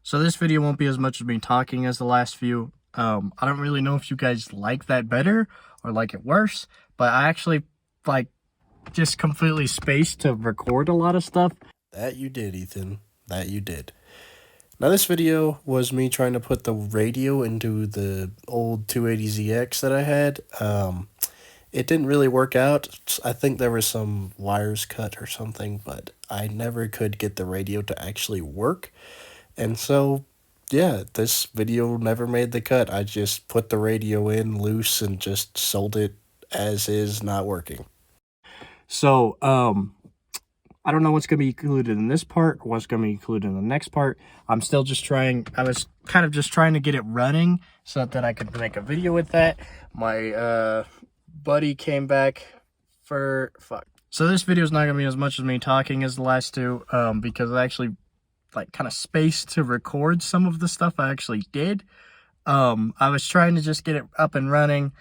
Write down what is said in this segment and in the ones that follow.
So this video won't be as much of me talking as the last few. I don't really know if you guys like that better or like it worse, but I actually like just completely spaced to record a lot of stuff. That you did, Ethan. That you did. Now this video was me trying to put the radio into the old 280ZX that I had. It didn't really work out. I think there were some wires cut or something, but I never could get the radio to actually work. And so, yeah, this video never made the cut. I just put the radio in loose and just sold it as is, not working. So, I don't know what's going to be included in this part or what's going to be included in the next part. I'm still just trying, I was kind of just trying to get it running so that I could make a video with that. My, buddy came back for, So this video is not going to be as much as me talking as the last two, because I actually like kind of spaced to record some of the stuff I actually did. I was trying to just get it up and running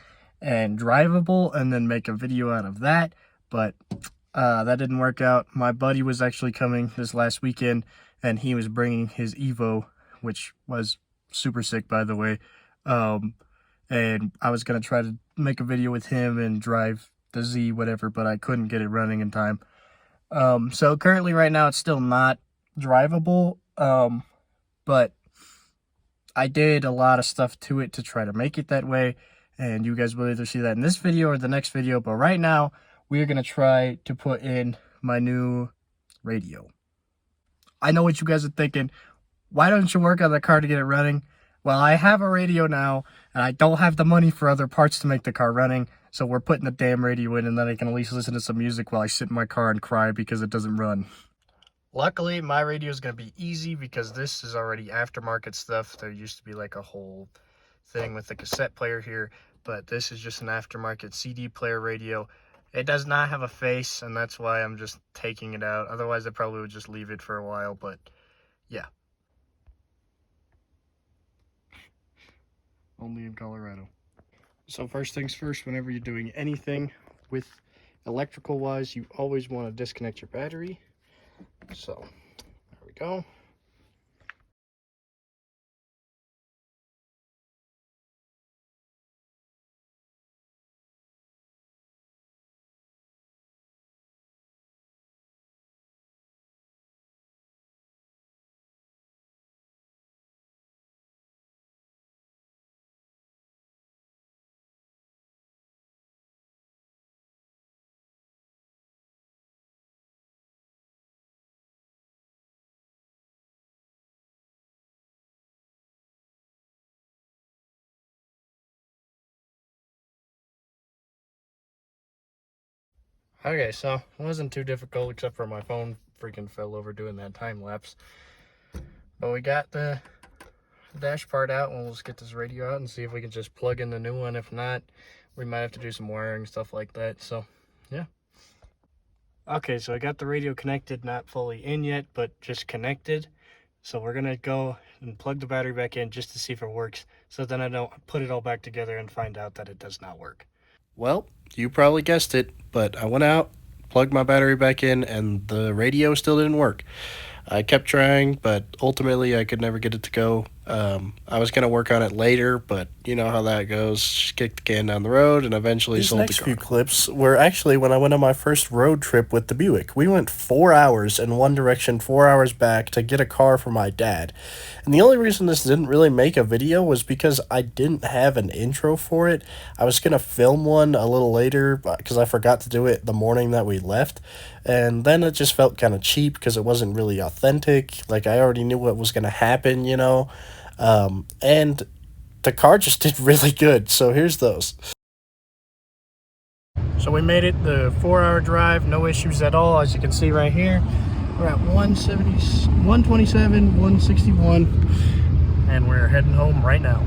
and drivable and then make a video out of that, but that didn't work out. My buddy was actually coming this last weekend and he was bringing his Evo, which was super sick, by the way. And I was going to try to make a video with him and drive the Z, whatever, but I couldn't get it running in time. So currently right now it's still not drivable, but I did a lot of stuff to it to try to make it that way, and you guys will either see that in this video or the next video. But right now we are going to try to put in my new radio. I know what you guys are thinking. Why don't you work on the car to get it running? Well, I have a radio now, and I don't have the money for other parts to make the car running, so we're putting the damn radio in, and then I can at least listen to some music while I sit in my car and cry because it doesn't run. Luckily, my radio is going to be easy because this is already aftermarket stuff. There used to be like a whole thing with the cassette player here, but this is just an aftermarket CD player radio. It does not have a face, and that's why I'm just taking it out. Otherwise, I probably would just leave it for a while, but yeah. Only in Colorado. So first things first, whenever you're doing anything with electrical wise, you always want to disconnect your battery. So there we go. Okay, so it wasn't too difficult except for my phone freaking fell over doing that time lapse. But we got the dash part out, and let's get this radio out and see if we can just plug in the new one. If not, we might have to do some wiring, stuff like that. So yeah. Okay, so I got the radio connected, not fully in yet, but just connected. So we're gonna go and plug the battery back in just to see if it works, so then I don't put it all back together and find out that it does not work. Well, you probably guessed it, but I went out, plugged my battery back in, and the radio still didn't work. I kept trying, but ultimately I could never get it to go. I was going to work on it later, but you know how that goes. Just kicked the can down the road and eventually sold the car. These next few clips were actually when I went on my first road trip with the Buick. We went 4 hours in one direction, 4 hours back to get a car for my dad. And the only reason this didn't really make a video was because I didn't have an intro for it. I was going to film one a little later because I forgot to do it the morning that we left. And then it just felt kind of cheap because it wasn't really authentic. Like, I already knew what was going to happen, you know. And the car just did really good. So here's those. So we made it the 4-hour drive, no issues at all. As you can see right here, we're at 170, 127, 161, and we're heading home right now.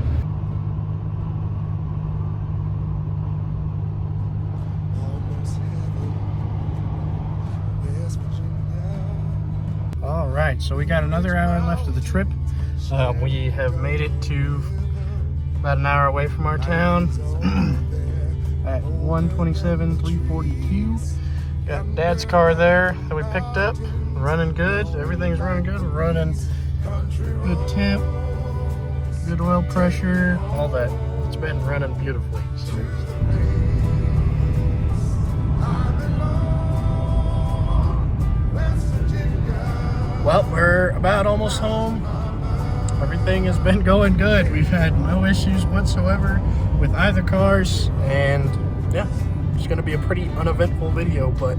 All right, so we got another hour left of the trip. We have made it to about an hour away from our town at 127, 342. Got Dad's car there that we picked up, running good. Everything's running good. We're running good temp, good oil pressure, all that. It's been running beautifully. So. Well, we're about almost home. Everything has been going good. We've had no issues whatsoever with either cars, and yeah, it's gonna be a pretty uneventful video, but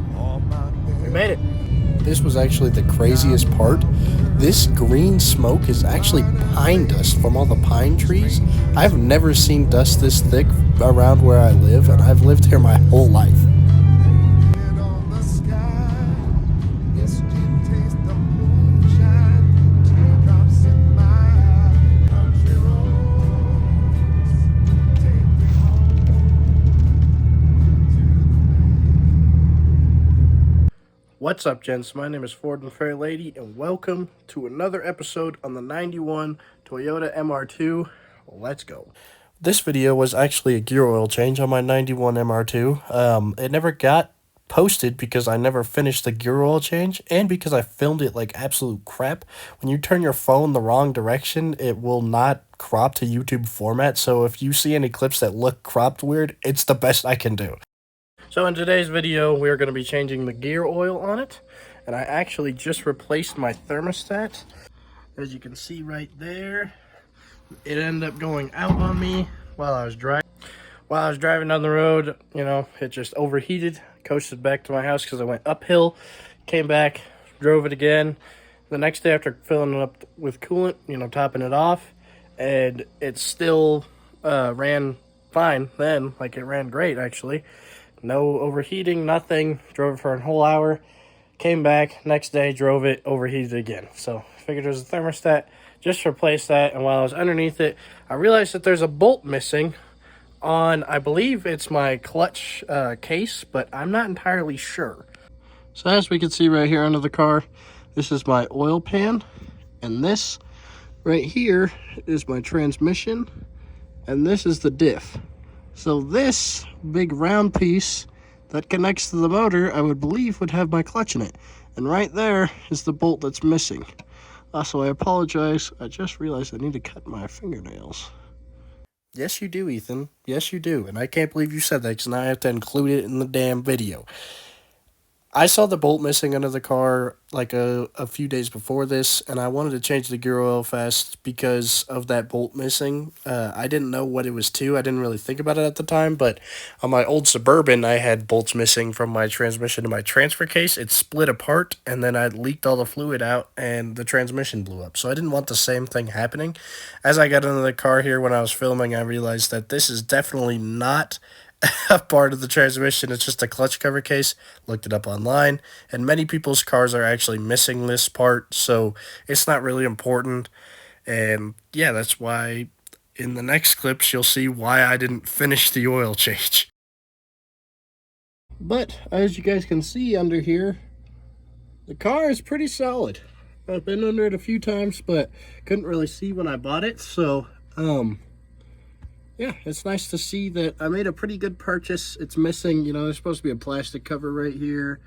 we made it. This was actually the craziest part. This green smoke is actually pine dust from all the pine trees. I've never seen dust this thick around where I live, and I've lived here my whole life. What's up, gents? My name is Ford and Fair Lady, and welcome to another episode on the 91 Toyota MR2. Let's go. This video was actually a gear oil change on my 91 MR2. It never got posted because I never finished the gear oil change, and because I filmed it like absolute crap. When you turn your phone the wrong direction, it will not crop to YouTube format, so if you see any clips that look cropped weird, it's the best I can do. So in today's video, we're going to be changing the gear oil on it, and I actually just replaced my thermostat. As you can see right there, it ended up going out on me while I was driving. While I was driving down the road, you know, it just overheated. Coasted back to my house because I went uphill, came back, drove it again. The next day after filling it up with coolant, you know, topping it off, and it still ran fine then, like it ran great actually. No overheating, nothing. Drove it for a whole hour. Came back, next day, drove it, overheated again. So I figured it was a thermostat. Just replaced that, and while I was underneath it, I realized that there's a bolt missing on, I believe it's my clutch case, but I'm not entirely sure. So as we can see right here under the car, this is my oil pan, and this right here is my transmission, and this is the diff. So this big round piece that connects to the motor, I would believe, would have my clutch in it. And right there is the bolt that's missing. Also, I apologize. I just realized I need to cut my fingernails. Yes, you do, Ethan. Yes, you do. And I can't believe you said that because now I have to include it in the damn video. I saw the bolt missing under the car like a few days before this, and I wanted to change the gear oil fast because of that bolt missing. I didn't know what it was to. I didn't really think about it at the time, but on my old Suburban, I had bolts missing from my transmission to my transfer case. It split apart, and then I leaked all the fluid out, and the transmission blew up. So I didn't want the same thing happening. As I got into the car here when I was filming, I realized that this is definitely not a part of the transmission. It's just a clutch cover case. Looked it up online, and many people's cars are actually missing this part, so it's not really important. And yeah, that's why in the next clips you'll see why I didn't finish the oil change. But as you guys can see under here, the car is pretty solid. I've been under it a few times, but couldn't really see when I bought it, so yeah, it's nice to see that I made a pretty good purchase. It's missing, you know, there's supposed to be a plastic cover right here.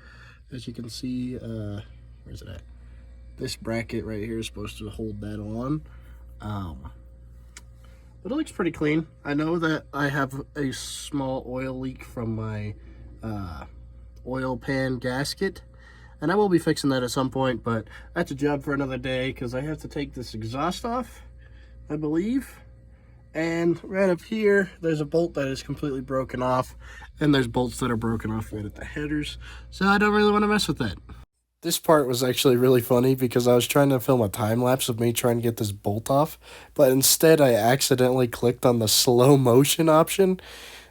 As you can see, where's it at? This bracket right here is supposed to hold that on. But it looks pretty clean. I know that I have a small oil leak from my oil pan gasket, and I will be fixing that at some point, but that's a job for another day because I have to take this exhaust off, I believe. And right up here, there's a bolt that is completely broken off, and there's bolts that are broken off right at the headers, so I don't really want to mess with that. This part was actually really funny because I was trying to film a time lapse of me trying to get this bolt off, but instead I accidentally clicked on the slow motion option.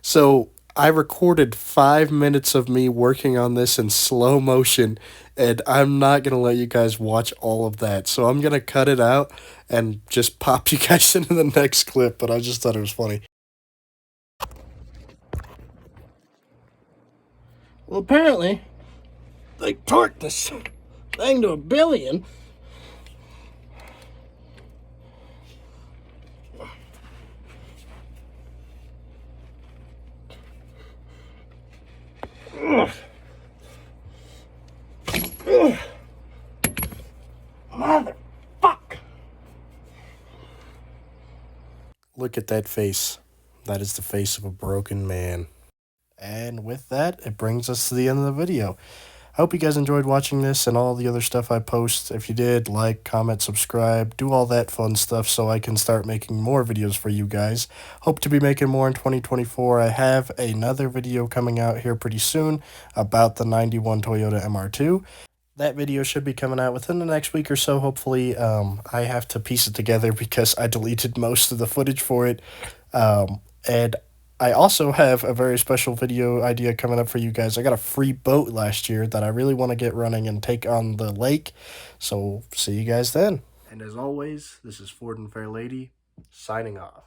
So I recorded 5 minutes of me working on this in slow motion, and I'm not gonna let you guys watch all of that. So I'm gonna cut it out and just pop you guys into the next clip, but I just thought it was funny. Well, apparently, they torqued this thing to 1,000,000,000. Ugh. Ugh. Motherfuck. Look at that face. That is the face of a broken man. And with that, it brings us to the end of the video. I hope you guys enjoyed watching this and all the other stuff I post. If you did, like, comment, subscribe, do all that fun stuff so I can start making more videos for you guys. Hope to be making more in 2024. I have another video coming out here pretty soon about the 91 Toyota MR2. That video should be coming out within the next week or so, hopefully. I have to piece it together because I deleted most of the footage for it. And I also have a very special video idea coming up for you guys. I got a free boat last year that I really want to get running and take on the lake. So see you guys then. And as always, this is Ford and Fair Lady signing off.